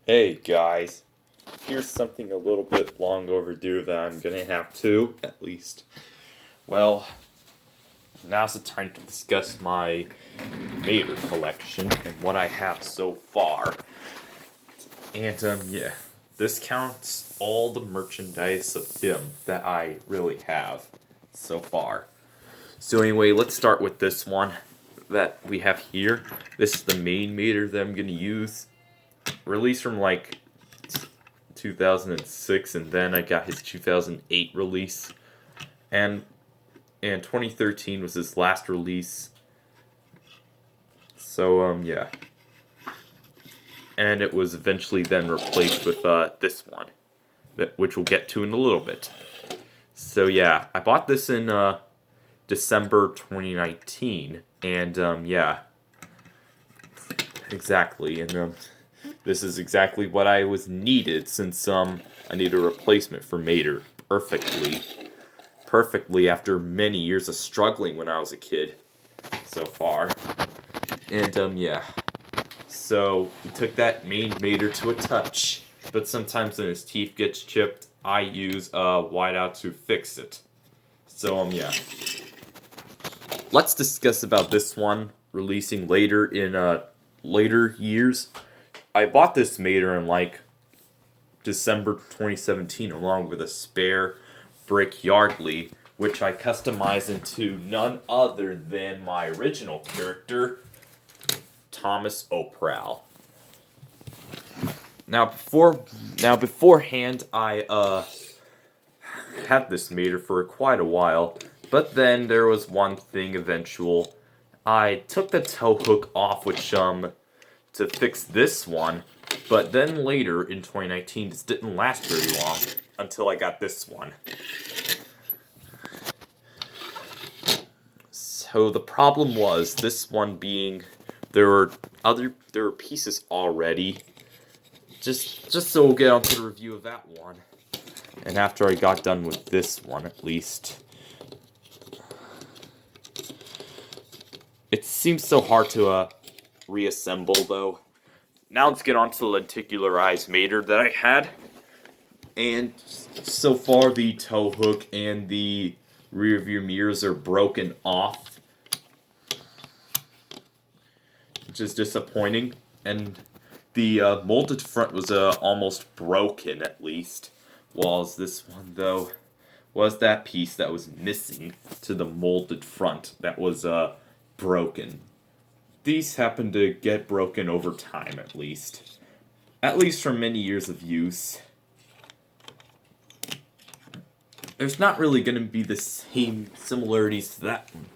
Hey guys, here's something a little bit long overdue that I'm gonna have to, at least. Well, now's the time to discuss my Mater collection and what I have so far. And, yeah, this counts all the merchandise of him that I really have so far. So, anyway, let's start with this one that we have here. This is the main Mater that I'm gonna use. Released from like 2006, and then I got his 2008 release, and 2013 was his last release. So yeah, and it was eventually then replaced with this one, which we'll get to in a little bit. So yeah, I bought this in December 2019, and yeah, exactly, and this is exactly what I was needed since I need a replacement for Mater perfectly after many years of struggling when I was a kid so far. And yeah. So we took that main Mater to a touch, but sometimes when his teeth gets chipped, I use whiteout to fix it. So yeah. Let's discuss about this one releasing later in later years. I bought this Mater in like December 2017 along with a spare brick Yardley, which I customized into none other than my original character, Thomas O'Prowl. Beforehand, I had this Mater for quite a while, but then there was one thing eventual. I took the tow hook off, which to fix this one, but then later in 2019, this didn't last very long until I got this one. So the problem was this one being there were pieces already. Just so we'll get on to the review of that one. And after I got done with this one at least. It seems so hard to reassemble though. Now let's get on to the lenticularized Mater that I had. And so far the tow hook and the rear view mirrors are broken off, which is disappointing. And the molded front was almost broken at least, whilst this one though was that piece that was missing to the molded front that was broken. These happen to get broken over time at least from many years of use. There's not really going to be the same similarities to that one.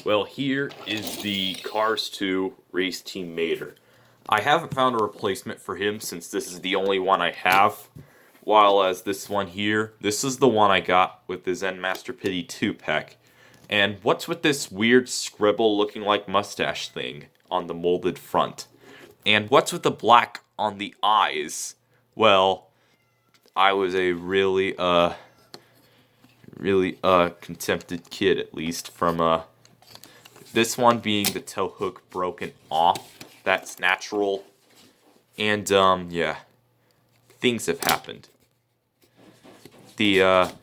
Well, here is the Cars 2 Race Team Mater. I haven't found a replacement for him since this is the only one I have. While as this one here, this is the one I got with the Zen Master Pity 2-pack. And what's with this weird scribble looking like mustache thing on the molded front? And what's with the black on the eyes? Well, I was a really contempted kid, at least, from this one being the tow hook broken off. That's natural. And yeah, things have happened. The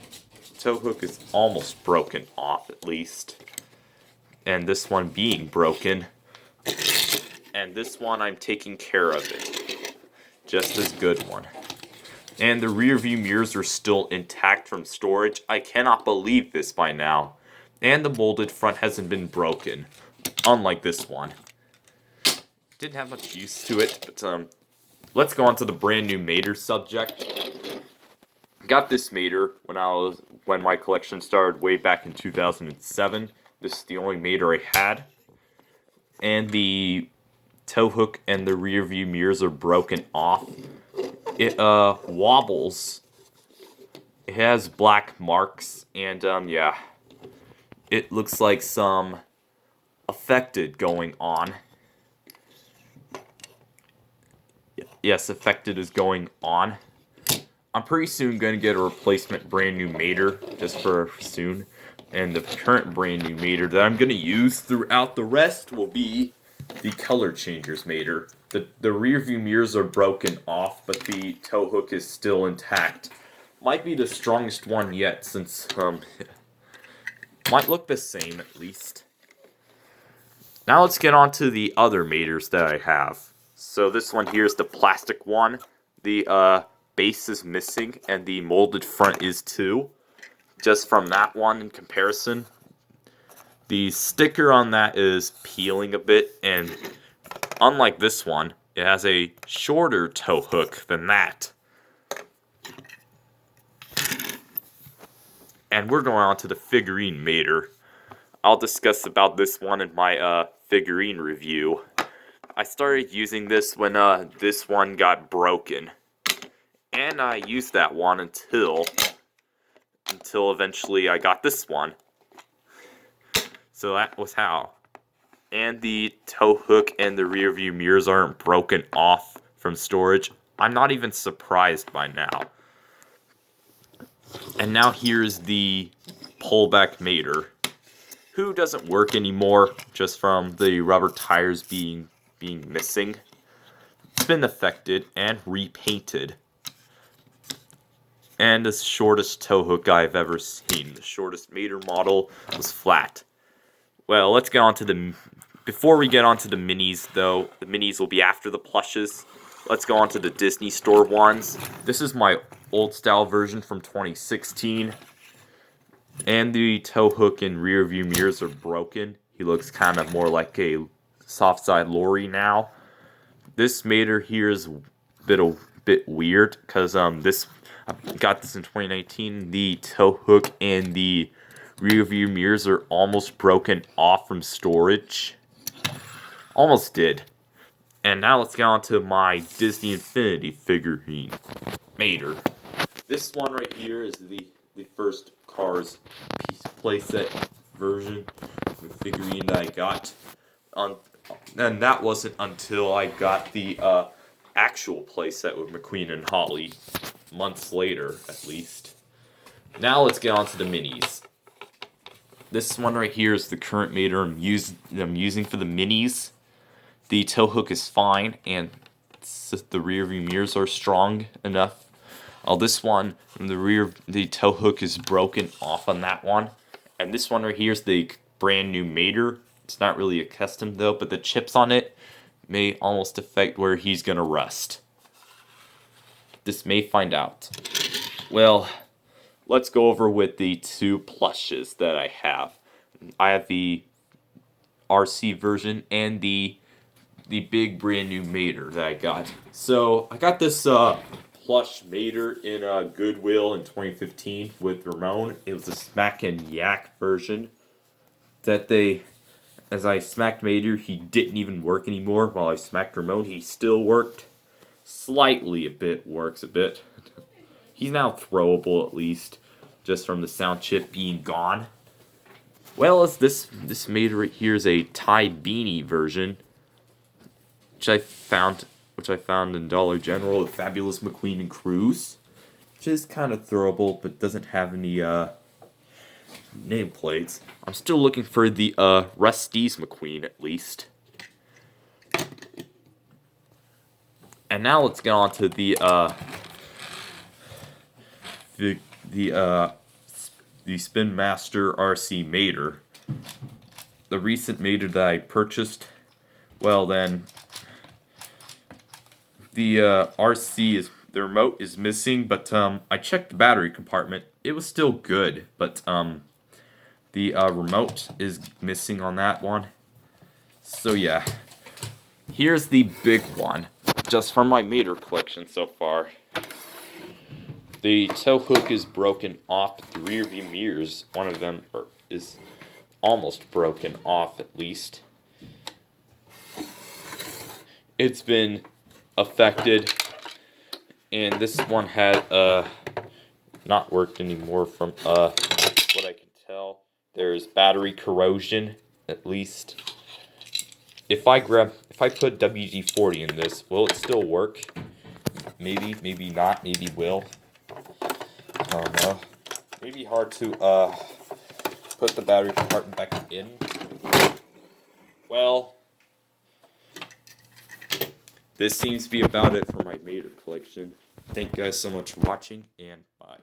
tow hook is almost broken off, at least. And this one being broken. And this one, I'm taking care of it. Just as good one. And the rear view mirrors are still intact from storage. I cannot believe this by now. And the molded front hasn't been broken. Unlike this one. Didn't have much use to it, but let's go on to the brand new Mater subject. Got this Mater when my collection started way back in 2007. This is the only Mater I had. And the tow hook and the rear view mirrors are broken off. It wobbles. It has black marks, and yeah. It looks like some affected going on. Yes, affected is going on. I'm pretty soon going to get a replacement brand new Mater, just for soon. And the current brand new Mater that I'm going to use throughout the rest will be the color changers Mater. The rear view mirrors are broken off, but the tow hook is still intact. Might be the strongest one yet, since might look the same at least. Now let's get on to the other Maters that I have. So this one here is the plastic one. The base is missing, and the molded front is too. Just from that one in comparison, the sticker on that is peeling a bit, and unlike this one, it has a shorter tow hook than that. And we're going on to the Figurine Mater. I'll discuss about this one in my figurine review. I started using this when this one got broken. And I used that one until eventually I got this one. So that was how. And the tow hook and the rear view mirrors aren't broken off from storage. I'm not even surprised by now. And now here's the pullback Mater, who doesn't work anymore just from the rubber tires being missing. It's been affected and repainted. And the shortest tow hook I've ever seen. The shortest Mater model was flat. Well, let's get on to the... Before we get on to the minis, though, the minis will be after the plushes. Let's go on to the Disney Store ones. This is my old-style version from 2016. And the tow hook and rear view mirrors are broken. He looks kind of more like a soft-side lorry now. This Mater here is a bit weird, because I got this in 2019. The tow hook and the rear view mirrors are almost broken off from storage. Almost did. And now let's get on to my Disney Infinity figurine Mater. This one right here is the first Cars playset version of the figurine that I got. And that wasn't until I got the actual playset with McQueen and Holly, months later at least. Now let's get on to the minis. This one right here is the current Mater I'm using for the minis. The tow hook is fine, and the rear view mirrors are strong enough. This one, the tow hook is broken off on that one. And this one right here is the brand new Mater. It's not really a custom though, but the chips on it may almost affect where he's gonna rust. This may find out. Well, let's go over with the two plushes that I have. I have the RC version and the big brand new Mater that I got. So I got this Plush Mater in Goodwill in 2015 with Ramon. It was a smack and yak version that as I smacked Mater, he didn't even work anymore. While I smacked Ramon, he still worked. Works a bit. He's now throwable at least, just from the sound chip being gone. Well, as this Mater right here is a tie beanie version, which I found in Dollar General, the Fabulous McQueen and Cruz, which is kind of throwable, but doesn't have any nameplates. I'm still looking for the Rusty's McQueen at least. And now let's get on to the Spin Master RC Mater. The recent Mater that I purchased. Well then, the the remote is missing, but I checked the battery compartment. It was still good, but the remote is missing on that one. So yeah, here's the big one, just from my Mater collection so far. The tow hook is broken off the rear view mirrors. One of them is almost broken off at least. It's been affected, and this one had not worked anymore from what I can tell. There's battery corrosion at least. If I put WD-40 in this, will it still work? Maybe, maybe not, maybe will. I don't know. Maybe hard to put the battery compartment back in. Well, this seems to be about it for my Mater collection. Thank you guys so much for watching, and bye.